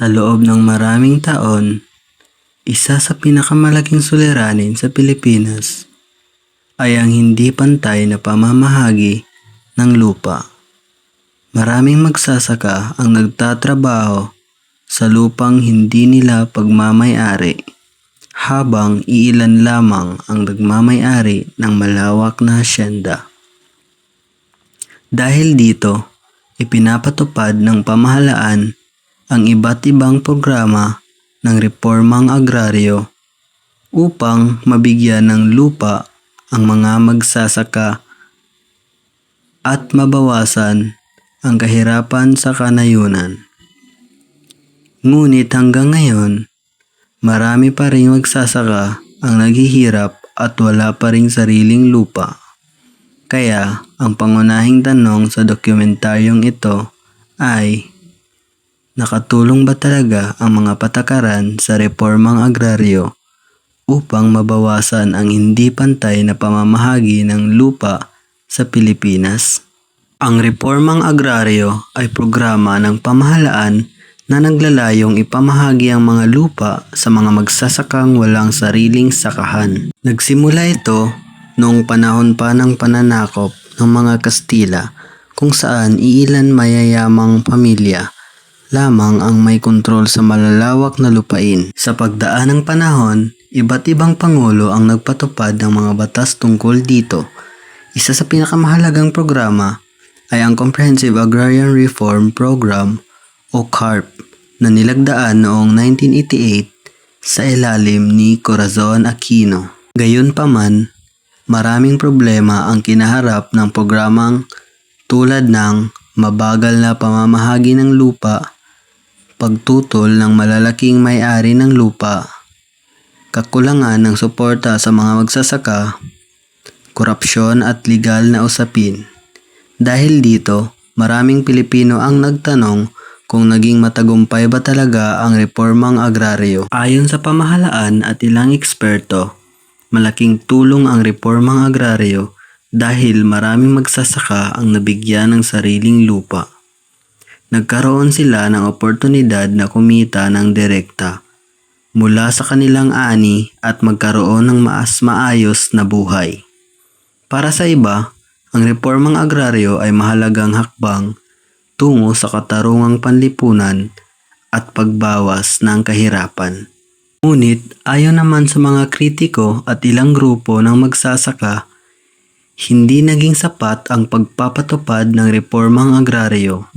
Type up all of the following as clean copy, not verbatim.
Sa loob ng maraming taon, isa sa pinakamalaking suliranin sa Pilipinas ay ang hindi pantay na pamamahagi ng lupa. Maraming magsasaka ang nagtatrabaho sa lupang hindi nila pagmamay-ari, habang iilan lamang ang nagmamay-ari ng malawak na hasyenda. Dahil dito, ipinapatupad ng pamahalaan ang iba't ibang programa ng reformang agraryo upang mabigyan ng lupa ang mga magsasaka at mabawasan ang kahirapan sa kanayunan. Ngunit hanggang ngayon, marami pa ring magsasaka ang naghihirap at wala pa ring sariling lupa. Kaya ang pangunahing tanong sa dokumentaryong ito ay, nakatulong ba talaga ang mga patakaran sa reformang agraryo upang mabawasan ang hindi pantay na pamamahagi ng lupa sa Pilipinas? Ang reformang agraryo ay programa ng pamahalaan na naglalayong ipamahagi ang mga lupa sa mga magsasakang walang sariling sakahan. Nagsimula ito noong panahon pa ng pananakop ng mga Kastila, kung saan iilan mayayamang pamilya lamang ang may kontrol sa malalawak na lupain. Sa pagdaan ng panahon, iba't ibang pangulo ang nagpatupad ng mga batas tungkol dito. Isa sa pinakamahalagang programa ay ang Comprehensive Agrarian Reform Program o CARP na nilagdaan noong 1988 sa ilalim ni Corazon Aquino. Gayunpaman, maraming problema ang kinaharap ng programang tulad ng mabagal na pamamahagi ng lupa, pagtutol ng malalaking may-ari ng lupa, kakulangan ng suporta sa mga magsasaka, korupsyon at legal na usapin. Dahil dito, maraming Pilipino ang nagtanong kung naging matagumpay ba talaga ang reformang agraryo. Ayon sa pamahalaan at ilang eksperto, malaking tulong ang reformang agraryo dahil maraming magsasaka ang nabigyan ng sariling lupa. Nagkaroon sila ng oportunidad na kumita ng direkta mula sa kanilang ani at magkaroon ng maayos na buhay. Para sa iba, ang reformang agraryo ay mahalagang hakbang tungo sa katarungang panlipunan at pagbawas ng kahirapan. Ngunit ayon naman sa mga kritiko at ilang grupo ng magsasaka, hindi naging sapat ang pagpapatupad ng reformang agraryo.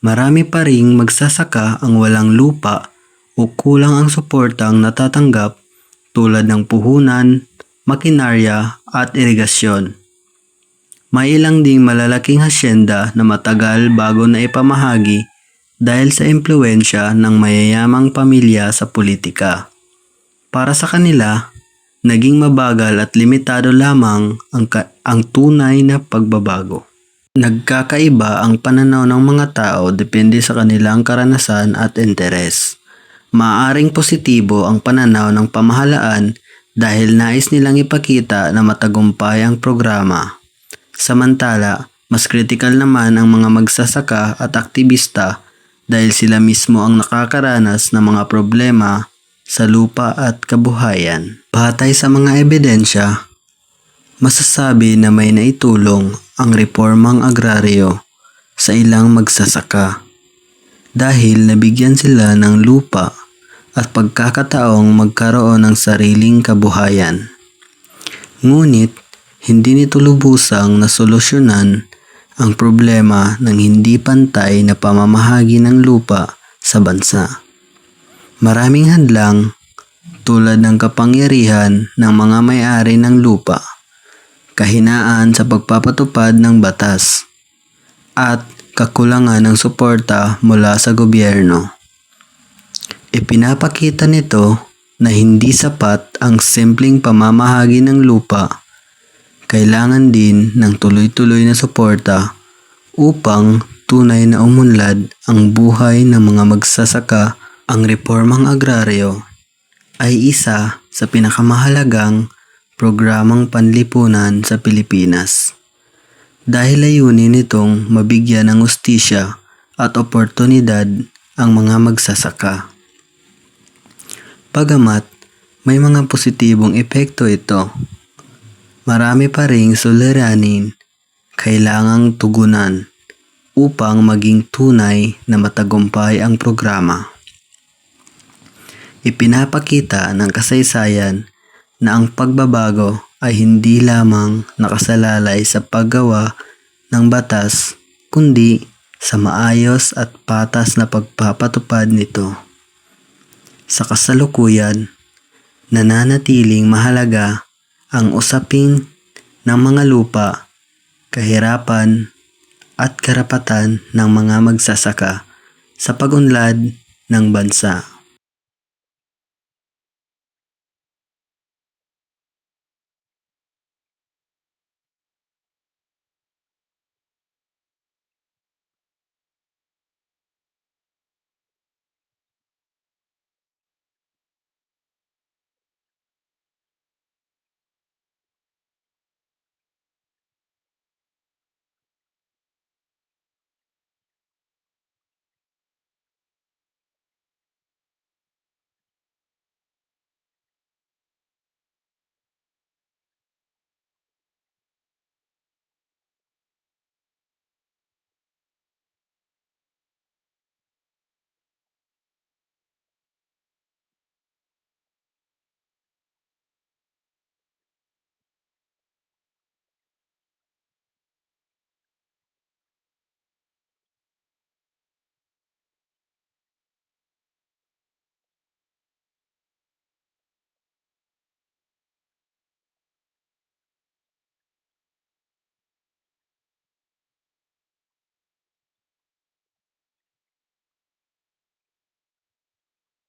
Marami pa ring magsasaka ang walang lupa o kulang ang suportang natatanggap tulad ng puhunan, makinarya at irigasyon. May ilang ding malalaking hasyenda na matagal bago na ipamahagi dahil sa impluwensya ng mayayamang pamilya sa politika. Para sa kanila, naging mabagal at limitado lamang ang tunay na pagbabago. Nagkakaiba ang pananaw ng mga tao depende sa kanilang karanasan at interes. Maaaring positibo ang pananaw ng pamahalaan dahil nais nilang ipakita na matagumpay ang programa. Samantala, mas kritikal naman ang mga magsasaka at aktivista dahil sila mismo ang nakakaranas ng mga problema sa lupa at kabuhayan. Batay sa mga ebidensya, masasabi na may naitulong ang reformang agraryo sa ilang magsasaka dahil nabigyan sila ng lupa at pagkakataong magkaroon ng sariling kabuhayan. Ngunit, hindi nito lubusang nasolusyonan ang problema ng hindi pantay na pamamahagi ng lupa sa bansa. Maraming hadlang tulad ng kapangyarihan ng mga may-ari ng lupa, kahinaan sa pagpapatupad ng batas, at kakulangan ng suporta mula sa gobyerno. Ipinapakita nito na hindi sapat ang simpleng pamamahagi ng lupa. Kailangan din ng tuloy-tuloy na suporta upang tunay na umunlad ang buhay ng mga magsasaka. Ang reformang agraryo ay isa sa pinakamahalagang programang panlipunan sa Pilipinas dahil layunin nitong mabigyan ng hustisya at oportunidad ang mga magsasaka. Bagamat may mga positibong epekto ito, marami pa ring suliranin kailangang tugunan upang maging tunay na matagumpay ang programa. Ipinapakita ng kasaysayan na ang pagbabago ay hindi lamang nakasalalay sa paggawa ng batas kundi sa maayos at patas na pagpapatupad nito. Sa kasalukuyan, nananatiling mahalaga ang usapin ng mga lupa, kahirapan at karapatan ng mga magsasaka sa pag-unlad ng bansa.